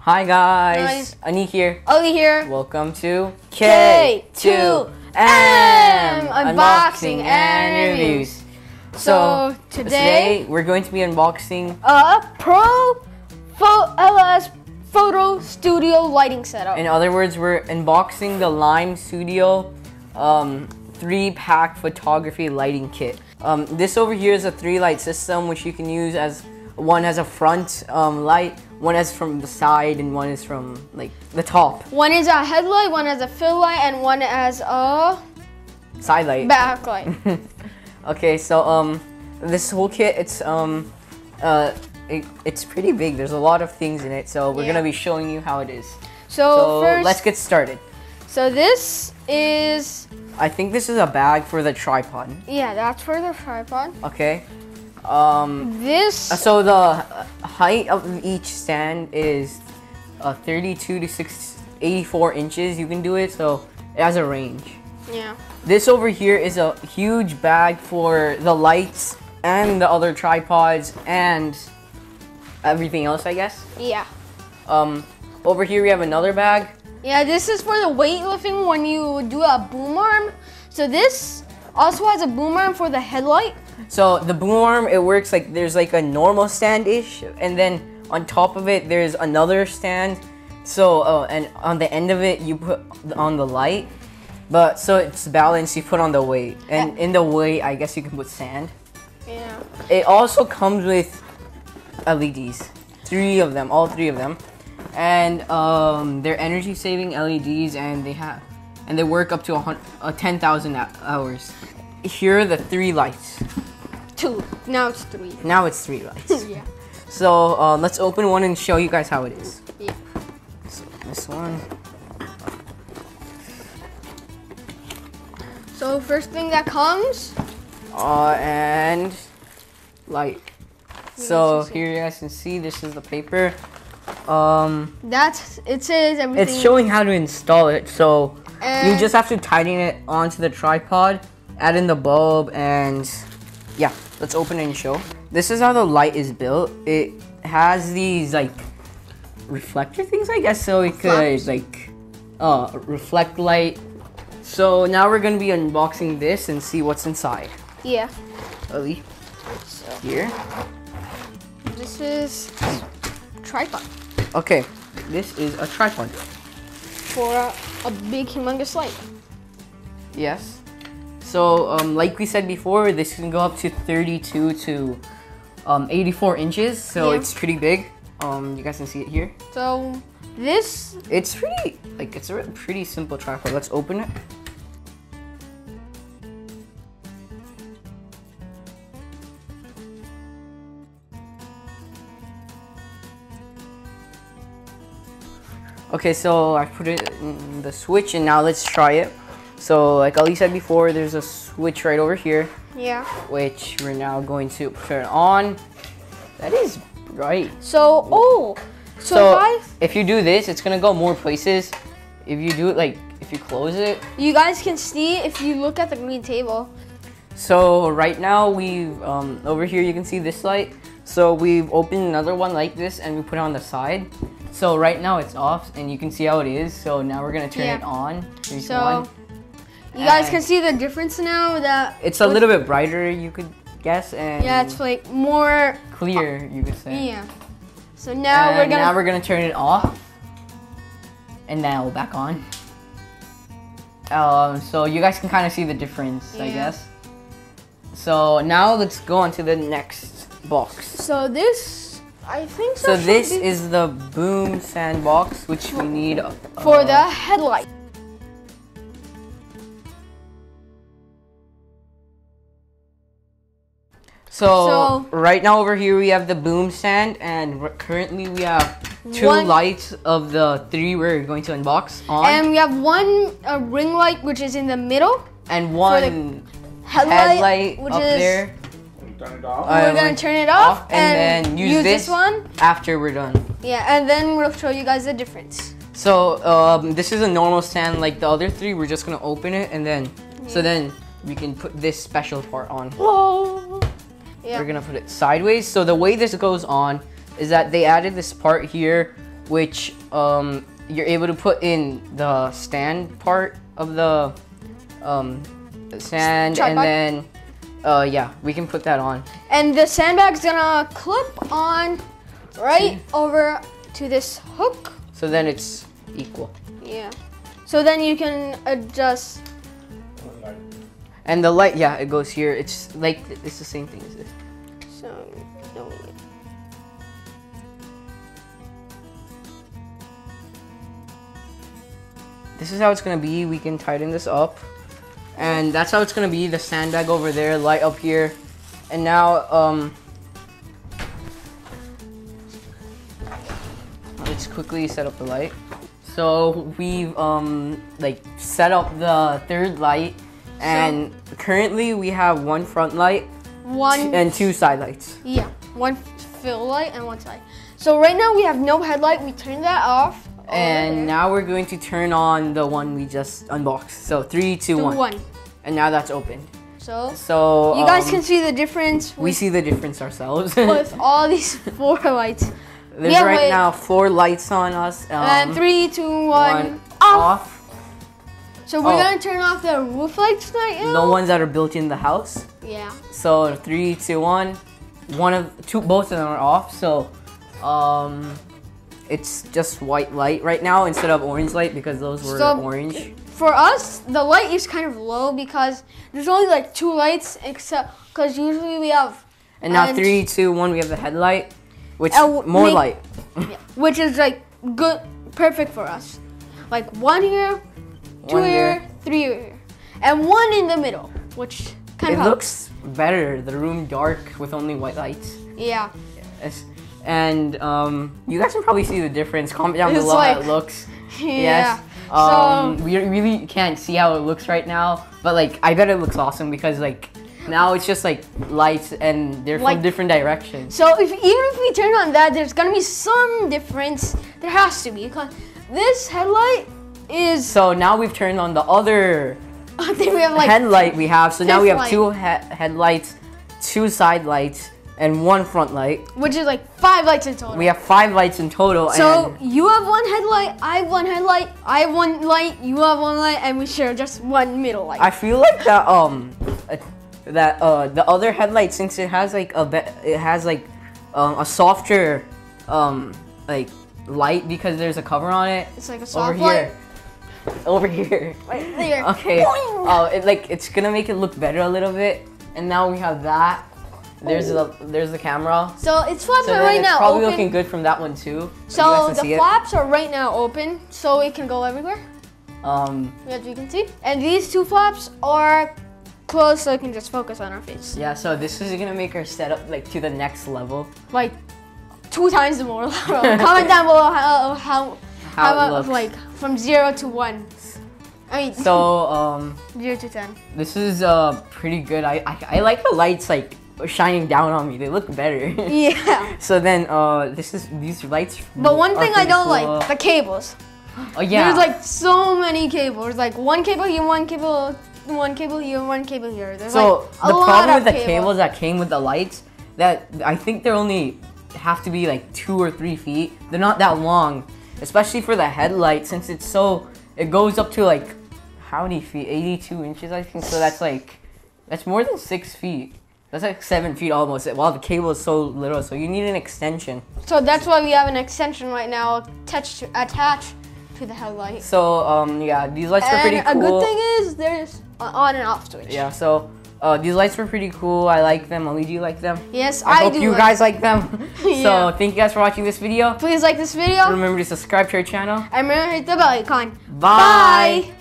Hi guys, Aniq here. Ali here. Welcome to K2M Unboxing and Reviews. So today we're going to be unboxing a LS photo studio lighting setup. In other words, we're unboxing the Lime Studio 3-pack photography lighting kit. This over here is a 3-light system which you can use as one has a front light, one is from the side, and one is from like the top. One is a headlight, one has a fill light, and one has a side light. Backlight. Okay, so this whole kit, it's pretty big. There's a lot of things in it, so we're gonna be showing you how it is. So first, let's get started. So this is, I think this is a bag for the tripod. Yeah, that's for the tripod. Okay. So the height of each stand is 32 to 84 inches. You can do it, so it has a range. Yeah. This over here is a huge bag for the lights and the other tripods and everything else, I guess. Yeah. Over here we have another bag. Yeah, this is for the weightlifting when you do a boom arm. So this also has a boom arm for the headlight. So the boom arm, it works like there's like a normal stand-ish, and then on top of it there's another stand. So and on the end of it you put on the light, but so it's balanced, you put on the weight, and in the weight I guess you can put sand. Yeah. It also comes with LEDs, all three of them, and they're energy saving LEDs, and they work up to 10,000 hours. Here are the 3 lights. 2. Now it's 3. Now it's 3 lights. Yeah. So let's open one and show you guys how it is. Yeah. So this one. So first thing that comes. And light. So here you guys can see this is the paper. It says everything. It's showing how to install it. So you just have to tighten it onto the tripod, add in the bulb, and yeah, let's open it and show. This is how the light is built. It has these like reflector things, I guess, so it could like reflect light. So now we're gonna be unboxing this and see what's inside. Yeah. Ali, So here. This is tripod. Okay, this is a tripod For a big humongous light. Yes. So, like we said before, this can go up to 32 to 84 inches. So it's pretty big. You guys can see it here. So this. It's pretty, it's a pretty simple tripod. Let's open it. Okay, so I put it in the switch, and now let's try it. So like Ali said before, there's a switch right over here. Yeah. Which we're now going to turn on. That is bright. So guys, if you do this, it's gonna go more places. If you do it if you close it. You guys can see if you look at the green table. So right now we've over here you can see this light. So we've opened another one like this and we put it on the side. So right now it's off and you can see how it is. So now we're gonna turn it on. You guys can see the difference now that it's a little bit brighter, you could guess, and yeah, it's like more clear, you could say. Yeah. So now we're gonna turn it off, and now back on. So you guys can kind of see the difference, I guess. So now let's go on to the next box. So this, I think. So this is the boom sandbox, which we need for the headlight. So right now over here we have the boom stand, and currently we have 2 lights of the 3 we're going to unbox on. And we have one ring light which is in the middle. And one headlight which up is there. Turn it off. We're gonna turn it off and then use this one after we're done. Yeah, and then we'll show you guys the difference. So this is a normal stand like the other 3. We're just gonna open it, and then so then we can put this special part on. Whoa. Yeah. We're gonna put it sideways. So the way this goes on is that they added this part here which you're able to put in the stand part of the stand, tripod. and then yeah, we can put that on. And the sandbag's gonna clip on right over to this hook. So then it's equal. Yeah. So then you can adjust. And the light, yeah, it goes here. It's like, it's the same thing as this. So, no. This is how it's gonna be. We can tighten this up. And that's how it's gonna be. The sandbag over there, light up here. And now, let's quickly set up the light. So we've like set up the third light, and currently we have one front light and two side lights. Yeah, one fill light and one side. So right now we have no headlight. We turned that off. And now we're going to turn on the one we just unboxed. So 3, 2, 1. And now that's opened. So you guys can see the difference. We see the difference ourselves. With all these 4 lights. There's right now 4 lights on us. And 3, 2, 1, off. So we're gonna turn off the roof lights right now. The ones that are built in the house. Yeah. So 3, 2, 1. Both of them are off. So it's just white light right now instead of orange light because those were orange. For us, the light is kind of low because there's only like 2 lights, except because usually we have. And now 3, 2, 1, we have the headlight, which more light. Yeah, which is like good, perfect for us. Like 1 here, 2 here, 3 here, and 1 in the middle, which kind of looks better. The room dark with only white lights. Yeah. Yes. And you guys can probably see the difference. Comment down below how it looks. Yeah. Yes. We really can't see how it looks right now, but like I bet it looks awesome because like now it's just like lights and they're from different directions. So even if we turn on that, there's gonna be some difference. There has to be because this headlight is. So now we've turned on the other I think we have like headlight we have. So now we have 2 headlights, 2 side lights, and 1 front light. Which is like 5 lights in total. We have 5 lights in total. So you have 1 headlight, I have 1 headlight, I have 1 light, you have 1 light, and we share just 1 middle light. I feel like that the other headlight, since it has like a softer like light because there's a cover on it. It's like a soft light. Over here. Right there. Okay. It's gonna make it look better a little bit. And now we have that. There's the camera. So its flaps are right now it's probably open. looking good from that one too. So the flaps are right now open, so it can go everywhere. As you can see, and these 2 flaps are closed, so it can just focus on our face. Yeah. So this is gonna make our setup like to the next level. Like 2 times more. Comment down below how it looks. Like from 0 to 1. I mean. So 0 to 10. This is pretty good. I like the lights like shining down on me. They look better. Yeah. So then these lights. But one thing I don't like, the cables. Oh yeah. There's like so many cables. Like 1 cable here, 1 cable, 1 cable here, 1 cable here. There's so like the problem with the cables that came with the lights, that I think they're only have to be like 2 or 3 feet. They're not that long, especially for the headlight, since it goes up to like how many feet? 82 inches, I think. So that's more than 6 feet. That's like 7 feet almost. While the cable is so little, so you need an extension. So that's why we have an extension right now attached to the headlight. So yeah, these lights are pretty cool. And a good thing is there's an on and off switch. Yeah. So these lights were pretty cool. I like them. Only do you like them? Yes, I hope you guys like them. Yeah. So thank you guys for watching this video. Please like this video. Remember to subscribe to our channel. And remember to hit the bell icon. Bye.